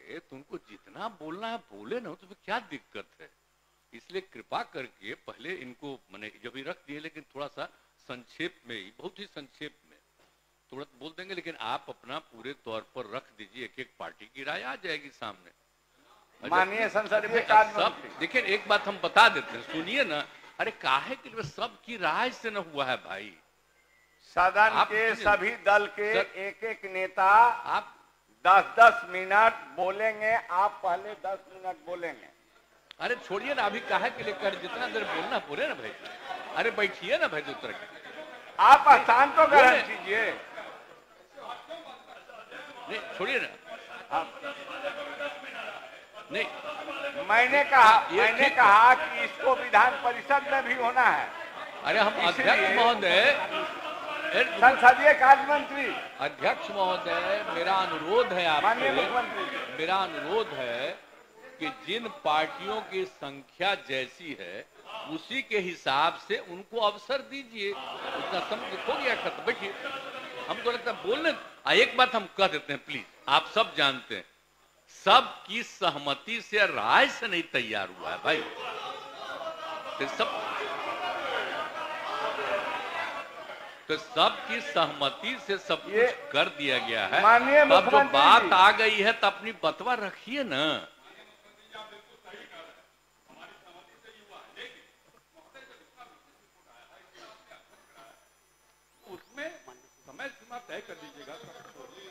होंगे तो उनको जितना बोलना है बोले ना, तो फिर क्या दिक्कत है। इसलिए कृपा करके पहले इनको मैंने जब भी रख दिए, लेकिन थोड़ा सा संक्षेप में ही, बहुत ही संक्षेप में थोड़ा बोल देंगे, लेकिन आप अपना पूरे तौर पर रख दीजिए। एक एक पार्टी की राय आ जाएगी सामने। माननीय संसदीय कार्य मंत्री, देखिए एक बात हम बता देते हैं, सुनिए ना। अरे काहे के लिए सबकी राय से न हुआ है भाई। सदन के सभी दल के एक एक नेता आप 10-10 मिनट बोलेंगे। आप पहले 10 मिनट बोलेंगे। अरे छोड़िए ना, अभी काहे के लिए कर, जितना देर बोलना बोले ना भाई। अरे बैठिए ना भाई, दूसरा आप स्थान तो ग्रहण कीजिए। नहीं छोड़िए ना। नहीं मैंने कहा कि इसको विधान परिषद में भी होना है। अरे हम अध्यक्ष महोदय, संसदीय कार्य मंत्री, अध्यक्ष महोदय, मेरा अनुरोध है माननीय आपसे, मुख्यमंत्री, मेरा अनुरोध है कि जिन पार्टियों की संख्या जैसी है उसी के हिसाब से उनको अवसर दीजिए। उतना समय हो गया, खत्म। बैठिए, हम तो लगता है बोलने। एक बात हम कह देते हैं प्लीज, आप सब जानते हैं, सबकी सहमति से, राय से नहीं तैयार हुआ है भाई। तो सबकी सहमति से सब कुछ कर दिया गया है। अब जो बात आ गई है तो अपनी बतवा रखिए ना। उसमें समय सीमा तय कर दीजिएगा,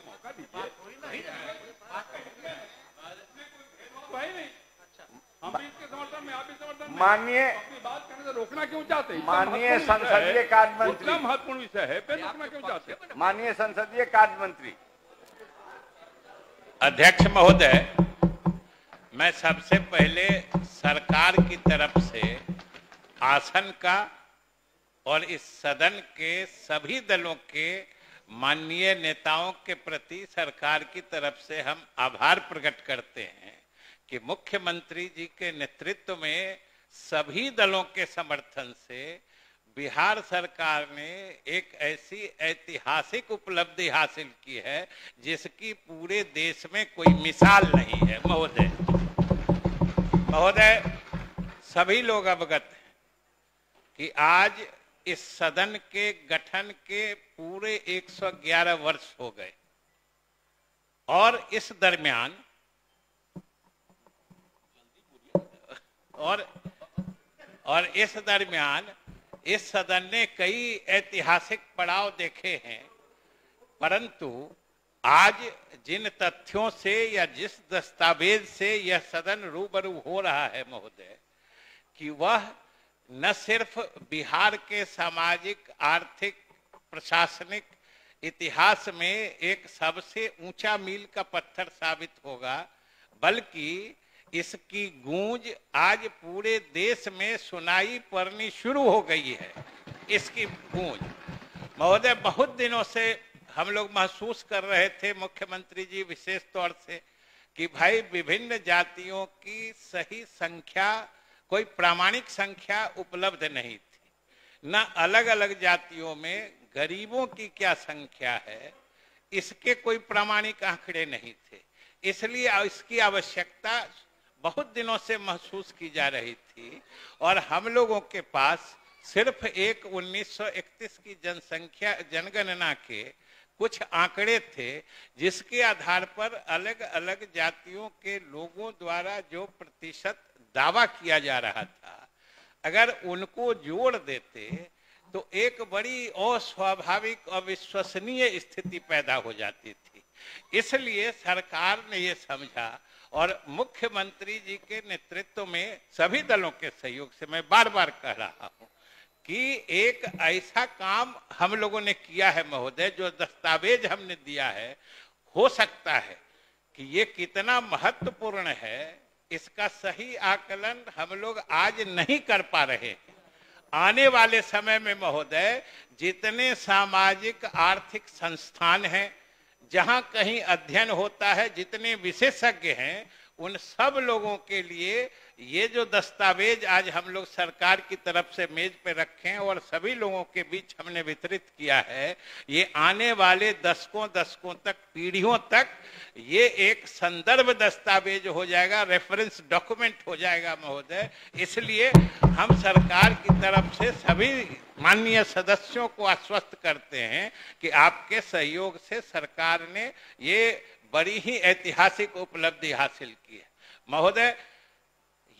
मौका दीजिए। हम भी इसके समर्थन में, आप भी समर्थन में। माननीय, अपनी बात करने से रोकना क्यों चाहते हैं? माननीय संसदीय कार्य मंत्री, इतना महत्वपूर्ण विषय है, फिर रोकना क्यों चाहते हैं? माननीय संसदीय कार्य मंत्री। अध्यक्ष महोदय, मैं सबसे पहले सरकार की तरफ से आसन का और इस सदन के सभी दलों के माननीय नेताओं के प्रति सरकार की तरफ से हम आभार प्रकट करते हैं कि मुख्यमंत्री जी के नेतृत्व में सभी दलों के समर्थन से बिहार सरकार ने एक ऐसी ऐतिहासिक उपलब्धि हासिल की है जिसकी पूरे देश में कोई मिसाल नहीं है। महोदय, सभी लोग अवगत हैं कि आज इस सदन के गठन के पूरे 111 वर्ष हो गए और इस दरमियान इस सदन ने कई ऐतिहासिक पड़ाव देखे हैं, परंतु आज जिन तथ्यों से या जिस दस्तावेज से यह सदन रूबरू हो रहा है महोदय, कि वह न सिर्फ बिहार के सामाजिक, आर्थिक, प्रशासनिक इतिहास में एक सबसे ऊंचा मील का पत्थर साबित होगा, बल्कि इसकी गूंज आज पूरे देश में सुनाई पड़नी शुरू हो गई है। इसकी गूंज महोदय, बहुत दिनों से हम लोग महसूस कर रहे थे, मुख्यमंत्री जी विशेष तौर से, कि भाई विभिन्न जातियों की सही संख्या, कोई प्रामाणिक संख्या उपलब्ध नहीं थी। न अलग अलग जातियों में गरीबों की क्या संख्या है, इसके कोई प्रामाणिक आंकड़े नहीं थे। इसलिए इसकी आवश्यकता बहुत दिनों से महसूस की जा रही थी और हम लोगों के पास सिर्फ एक 1931 की जनगणना के कुछ आंकड़े थे, जिसके आधार पर अलग अलग जातियों के लोगों द्वारा जो प्रतिशत दावा किया जा रहा था, अगर उनको जोड़ देते तो एक बड़ी अस्वाभाविक, अविश्वसनीय स्थिति पैदा हो जाती थी। इसलिए सरकार ने ये समझा और मुख्यमंत्री जी के नेतृत्व में सभी दलों के सहयोग से, मैं बार बार कह रहा हूं कि एक ऐसा काम हम लोगों ने किया है महोदय, जो दस्तावेज हमने दिया है, हो सकता है कि ये कितना महत्वपूर्ण है, इसका सही आकलन हम लोग आज नहीं कर पा रहे हैं। आने वाले समय में महोदय, जितने सामाजिक आर्थिक संस्थान हैं, जहां कहीं अध्ययन होता है, जितने विशेषज्ञ हैं, उन सब लोगों के लिए ये जो दस्तावेज आज हम लोग सरकार की तरफ से मेज पे रखे हैं और सभी लोगों के बीच हमने वितरित किया है, ये आने वाले दशकों तक, पीढ़ियों तक ये एक संदर्भ दस्तावेज हो जाएगा, रेफरेंस डॉक्यूमेंट हो जाएगा महोदय। इसलिए हम सरकार की तरफ से सभी माननीय सदस्यों को आश्वस्त करते हैं कि आपके सहयोग से सरकार ने ये बड़ी ही ऐतिहासिक उपलब्धि हासिल की है महोदय।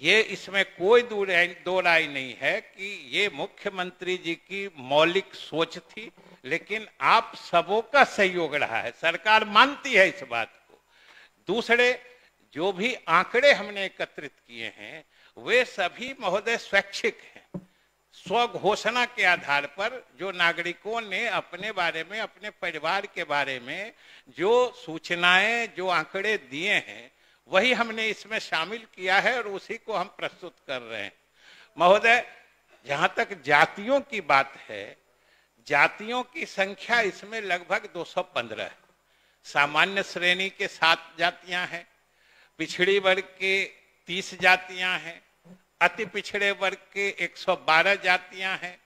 ये इसमें कोई दो राय नहीं है कि ये मुख्यमंत्री जी की मौलिक सोच थी, लेकिन आप सबों का सहयोग रहा है, सरकार मानती है इस बात को। दूसरे जो भी आंकड़े हमने एकत्रित किए हैं वे सभी महोदय स्वैच्छिक हैं, स्व घोषणा के आधार पर जो नागरिकों ने अपने बारे में, अपने परिवार के बारे में जो सूचनाएं, जो आंकड़े दिए हैं वही हमने इसमें शामिल किया है और उसी को हम प्रस्तुत कर रहे हैं महोदय। जहां तक जातियों की बात है, जातियों की संख्या इसमें लगभग 215 है। सामान्य श्रेणी के 7 जातियां हैं, पिछड़ी वर्ग के 30 जातियां हैं, अति पिछड़े वर्ग के 112 जातियां हैं,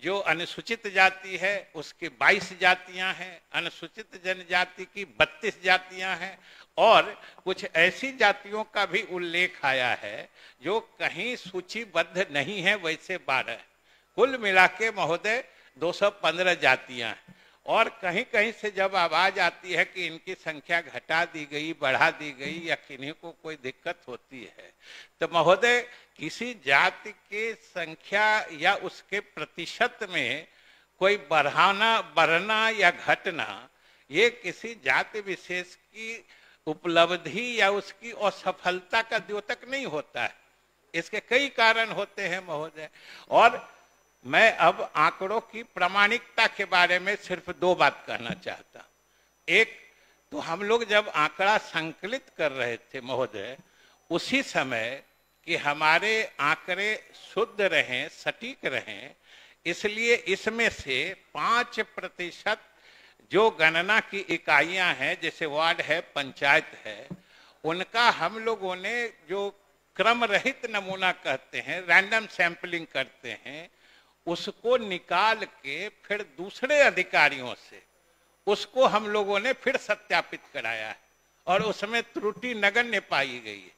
जो अनुसूचित जाति है उसकी 22 जातियां हैं, अनुसूचित जनजाति की 32 जातियां हैं और कुछ ऐसी जातियों का भी उल्लेख आया है जो कहीं सूचीबद्ध नहीं है, वैसे 12। कुल मिला के महोदय 215 जातियां हैं। और कहीं कहीं से जब आवाज आती है कि इनकी संख्या घटा दी गई, बढ़ा दी गई या किन्हीं को कोई दिक्कत होती है, तो महोदय किसी जाति के संख्या या उसके प्रतिशत में कोई बढ़ना या घटना ये किसी जाति विशेष की उपलब्धि या उसकी असफलता का द्योतक नहीं होता है। इसके कई कारण होते हैं महोदय। और मैं अब आंकड़ों की प्रामाणिकता के बारे में सिर्फ 2 बात कहना चाहता हूं। एक तो हम लोग जब आंकड़ा संकलित कर रहे थे महोदय, उसी समय कि हमारे आंकड़े शुद्ध रहें, सटीक रहें, इसलिए इसमें से 5% जो गणना की इकाइयां हैं, जैसे वार्ड है, पंचायत है, उनका हम लोगों ने जो क्रम रहित नमूना कहते हैं, रैंडम सैंपलिंग करते हैं, उसको निकाल के फिर दूसरे अधिकारियों से उसको हम लोगों ने फिर सत्यापित कराया है और उसमें त्रुटि नगण्य पाई गई है।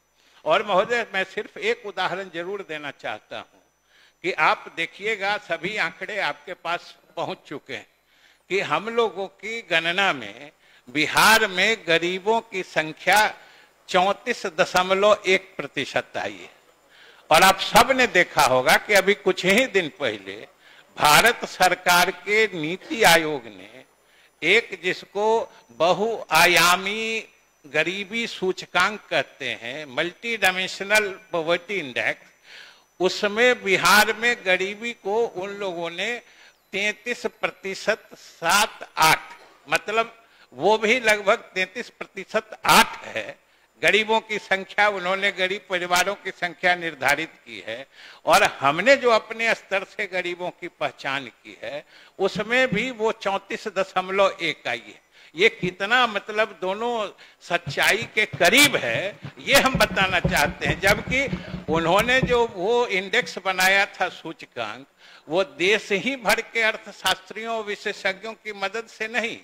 और महोदय मैं सिर्फ एक उदाहरण जरूर देना चाहता हूं कि आप देखिएगा, सभी आंकड़े आपके पास पहुंच चुके हैं कि हम लोगों की गणना में बिहार में गरीबों की संख्या 34.1% आई है। और आप सब ने देखा होगा कि अभी कुछ ही दिन पहले भारत सरकार के नीति आयोग ने एक, जिसको बहुआयामी गरीबी सूचकांक कहते हैं, मल्टी डायमेंशनल पॉवर्टी इंडेक्स, उसमें बिहार में गरीबी को उन लोगों ने 33.78, मतलब वो भी लगभग 33.8 है गरीबों की संख्या, उन्होंने गरीब परिवारों की संख्या निर्धारित की है। और हमने जो अपने स्तर से गरीबों की पहचान की है उसमें भी वो 34.1 आई है। ये कितना मतलब दोनों सच्चाई के करीब है ये हम बताना चाहते हैं। जबकि उन्होंने जो वो इंडेक्स बनाया था सूचकांक, वो देश ही भर के अर्थशास्त्रियों विशेषज्ञों की मदद से नहीं,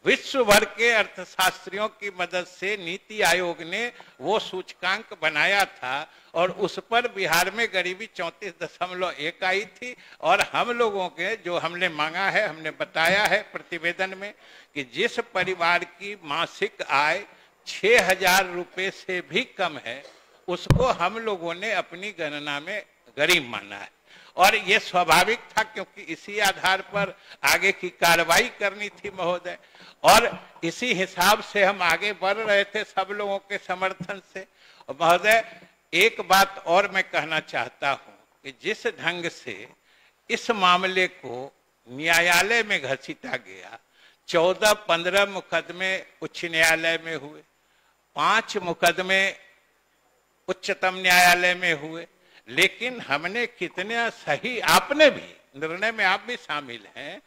विश्व भर के अर्थशास्त्रियों की मदद से नीति आयोग ने वो सूचकांक बनाया था और उस पर बिहार में गरीबी 34.1 आई थी। और हम लोगों के जो हमने मांगा है, हमने बताया है प्रतिवेदन में कि जिस परिवार की मासिक आय 6,000 रुपए से भी कम है उसको हम लोगों ने अपनी गणना में गरीब माना है। और ये स्वाभाविक था क्योंकि इसी आधार पर आगे की कार्रवाई करनी थी महोदय। और इसी हिसाब से हम आगे बढ़ रहे थे सब लोगों के समर्थन से। और महोदय एक बात और मैं कहना चाहता हूं कि जिस ढंग से इस मामले को न्यायालय में घसीटा गया, 14-15 मुकदमे उच्च न्यायालय में हुए, 5 मुकदमे उच्चतम न्यायालय में हुए, लेकिन हमने कितने सही, आपने भी निर्णय में आप भी शामिल हैं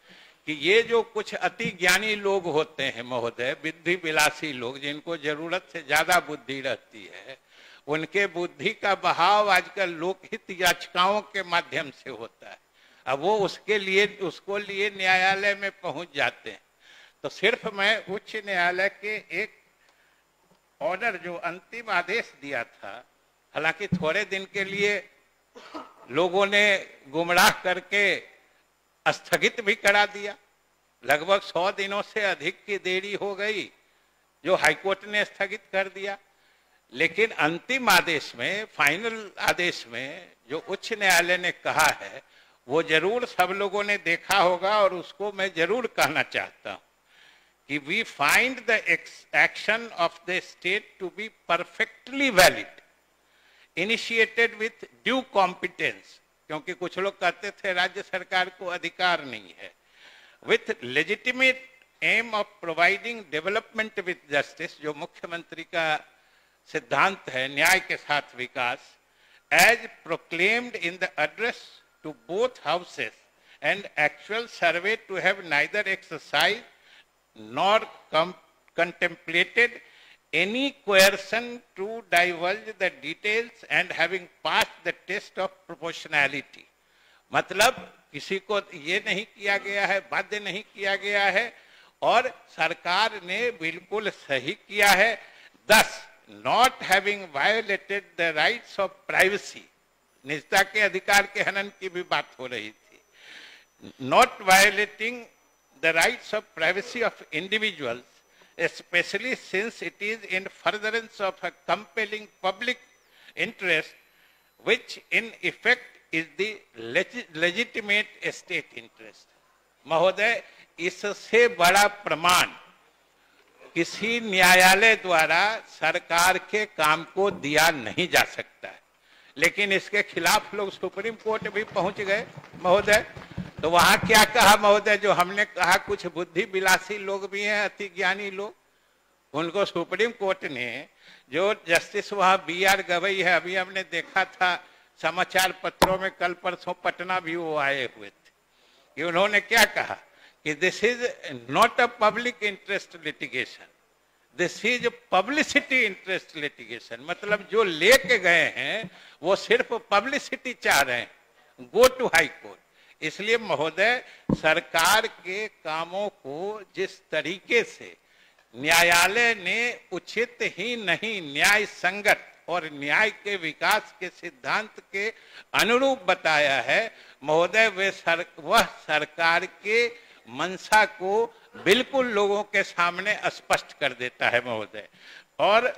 कि ये जो कुछ अति ज्ञानी लोग होते हैं महोदय, बुद्धि विलासी लोग जिनको जरूरत से ज्यादा बुद्धि रहती है, उनके बुद्धि का बहाव आजकल लोकहित याचिकाओं के माध्यम से होता है। अब वो उसको लिए न्यायालय में पहुंच जाते हैं। तो सिर्फ मैं उच्च न्यायालय के एक ऑर्डर जो अंतिम आदेश दिया था, हालांकि थोड़े दिन के लिए लोगों ने गुमराह करके स्थगित भी करा दिया, लगभग 100 दिनों से अधिक की देरी हो गई जो हाईकोर्ट ने स्थगित कर दिया। लेकिन अंतिम आदेश में, फाइनल आदेश में जो उच्च न्यायालय ने कहा है वो जरूर सब लोगों ने देखा होगा और उसको मैं जरूर कहना चाहता हूं कि we find the action of the state to be perfectly valid initiated with due competence, क्योंकि कुछ लोग कहते थे राज्य सरकार को अधिकार नहीं है, with legitimate aim of providing development with justice, जो मुख्यमंत्री का सिद्धांत है, न्याय के साथ विकास, as proclaimed in the address to both houses and actual survey to have neither exercise nor contemplated any coercion to divulge the details and having passed the test of proportionality। मतलब किसी को ये नहीं किया गया है, बाध्य नहीं किया गया है और सरकार ने बिल्कुल सही किया है। thus not having violated the rights of privacy, निजता के अधिकार के हनन की भी बात हो रही थी, not violating the rights of privacy of individuals, especially since it is in furtherance of a compelling public interest, which in effect is the legitimate state interest। महोदय, इससे बड़ा प्रमाण किसी न्यायालय द्वारा सरकार के काम को दिया नहीं जा सकता है। लेकिन इसके खिलाफ लोग सुप्रीम कोर्ट भी पहुंच गए महोदय। तो वहां क्या कहा महोदय, जो हमने कहा कुछ बुद्धि विलासी लोग भी हैं, अति ज्ञानी लोग, उनको सुप्रीम कोर्ट ने, जो जस्टिस वहां BR गवई है, अभी हमने देखा था समाचार पत्रों में, कल परसों पटना भी वो आए हुए थे, कि उन्होंने क्या कहा कि this is not a public interest litigation, this is publicity interest litigation. मतलब जो लेके गए हैं वो सिर्फ पब्लिसिटी चाह रहे हैं, गो टू हाई कोर्ट। इसलिए महोदय, सरकार के कामों को जिस तरीके से न्यायालय ने उचित ही नहीं, न्याय संगत और न्याय के विकास के सिद्धांत के अनुरूप बताया है महोदय, वह सरकार के मंशा को बिल्कुल लोगों के सामने स्पष्ट कर देता है महोदय। और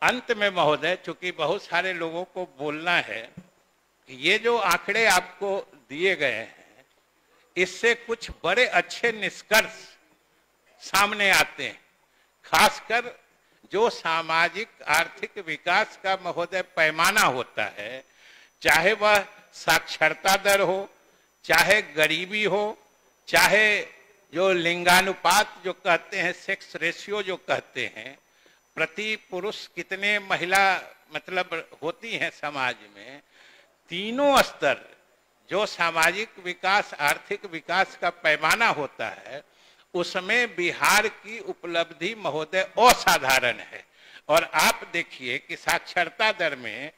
अंत में महोदय, चूंकि बहुत सारे लोगों को बोलना है, ये जो आंकड़े आपको दिए गए हैं, इससे कुछ बड़े अच्छे निष्कर्ष सामने आते हैं, खासकर जो सामाजिक आर्थिक विकास का महोदय पैमाना होता है, चाहे वह साक्षरता दर हो, चाहे गरीबी हो, चाहे जो लिंगानुपात जो कहते हैं, सेक्स रेशियो जो कहते हैं, प्रति पुरुष कितने महिला मतलब होती हैं समाज में, तीनों स्तर जो सामाजिक विकास आर्थिक विकास का पैमाना होता है, उसमें बिहार की उपलब्धि महोदय असाधारण है। और आप देखिए कि साक्षरता दर में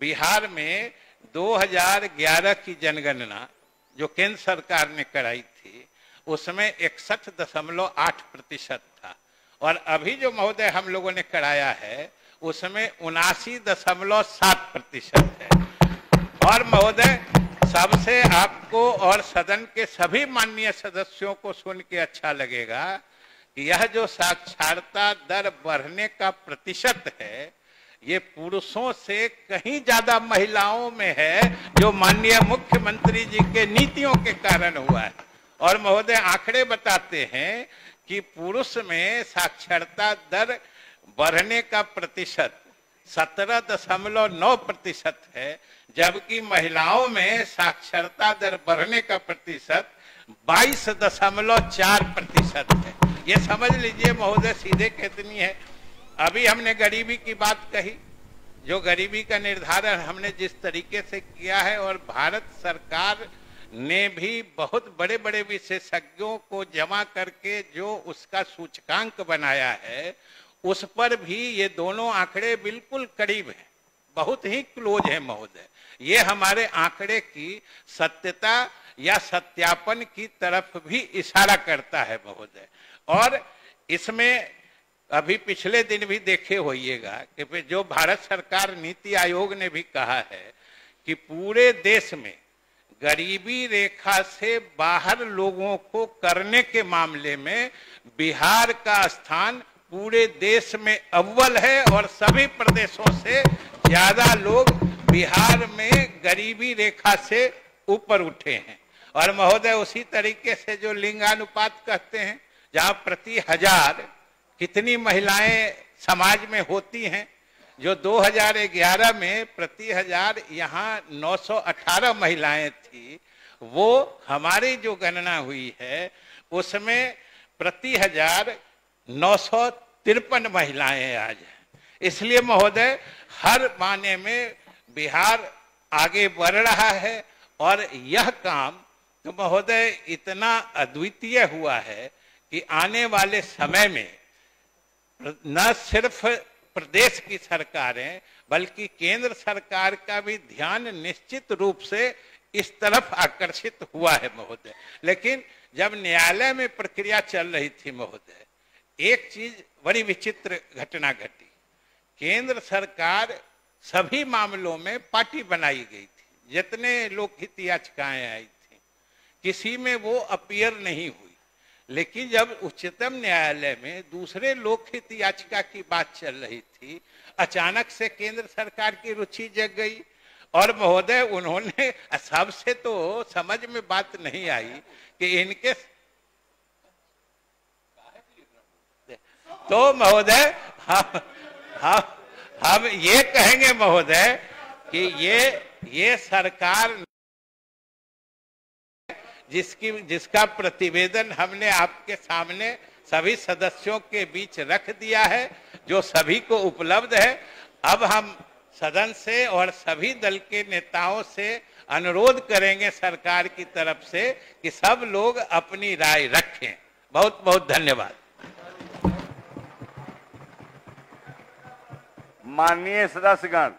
बिहार में 2011 की जनगणना जो केंद्र सरकार ने कराई थी, उसमें 61.8% था, और अभी जो महोदय हम लोगों ने कराया है उसमें 79.7% है। और महोदय, सबसे आपको और सदन के सभी माननीय सदस्यों को सुन के अच्छा लगेगा कि यह जो साक्षरता दर बढ़ने का प्रतिशत है, ये पुरुषों से कहीं ज्यादा महिलाओं में है, जो माननीय मुख्यमंत्री जी के नीतियों के कारण हुआ है। और महोदय, आंकड़े बताते हैं कि पुरुष में साक्षरता दर बढ़ने का प्रतिशत 17.9% है, जबकि महिलाओं में साक्षरता दर बढ़ने का प्रतिशत 22.4% है। ये समझ लीजिए महोदय सीधे कितनी है। अभी हमने गरीबी की बात कही, जो गरीबी का निर्धारण हमने जिस तरीके से किया है, और भारत सरकार ने भी बहुत बड़े बड़े विशेषज्ञों को जमा करके जो उसका सूचकांक बनाया है, उस पर भी ये दोनों आंकड़े बिल्कुल करीब हैं, बहुत ही क्लोज है महोदय। ये हमारे आंकड़े की सत्यता या सत्यापन की तरफ भी इशारा करता है महोदय। और इसमें अभी पिछले दिन भी देखे होइएगा कि जो भारत सरकार नीति आयोग ने भी कहा है कि पूरे देश में गरीबी रेखा से बाहर लोगों को करने के मामले में बिहार का स्थान पूरे देश में अव्वल है और सभी प्रदेशों से ज्यादा लोग बिहार में गरीबी रेखा से ऊपर उठे हैं। और महोदय उसी तरीके से जो लिंगानुपात कहते हैं, जहां प्रति हजार कितनी महिलाएं समाज में होती हैं, जो 2011 में प्रति हजार यहाँ 918 महिलाएं थी, वो हमारी जो गणना हुई है उसमें प्रति हजार 953 महिलाएं आज हैं। इसलिए महोदय हर मायने में बिहार आगे बढ़ रहा है और यह काम तो महोदय इतना अद्वितीय हुआ है कि आने वाले समय में न सिर्फ प्रदेश की सरकारें बल्कि केंद्र सरकार का भी ध्यान निश्चित रूप से इस तरफ आकर्षित हुआ है महोदय। लेकिन जब न्यायालय में प्रक्रिया चल रही थी महोदय, एक चीज बड़ी विचित्र घटना घटी। केंद्र सरकार सभी मामलों में पार्टी बनाई गई थी, जितने लोकहित याचिकाएं आई थी किसी में वो अपीयर नहीं हुई। लेकिन जब उच्चतम न्यायालय में दूसरे लोकहित याचिका की बात चल रही थी, अचानक से केंद्र सरकार की रुचि जग गई और महोदय उन्होंने, सबसे तो समझ में बात नहीं आई कि इनके तो महोदय हम ये कहेंगे महोदय कि ये सरकार जिसका प्रतिवेदन हमने आपके सामने सभी सदस्यों के बीच रख दिया है, जो सभी को उपलब्ध है। अब हम सदन से और सभी दल के नेताओं से अनुरोध करेंगे सरकार की तरफ से कि सब लोग अपनी राय रखें। बहुत बहुत धन्यवाद। माननीय सदस्यगण,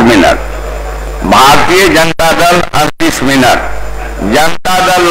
मिनट, भारतीय जनता दल 38 मिनट, जनता दल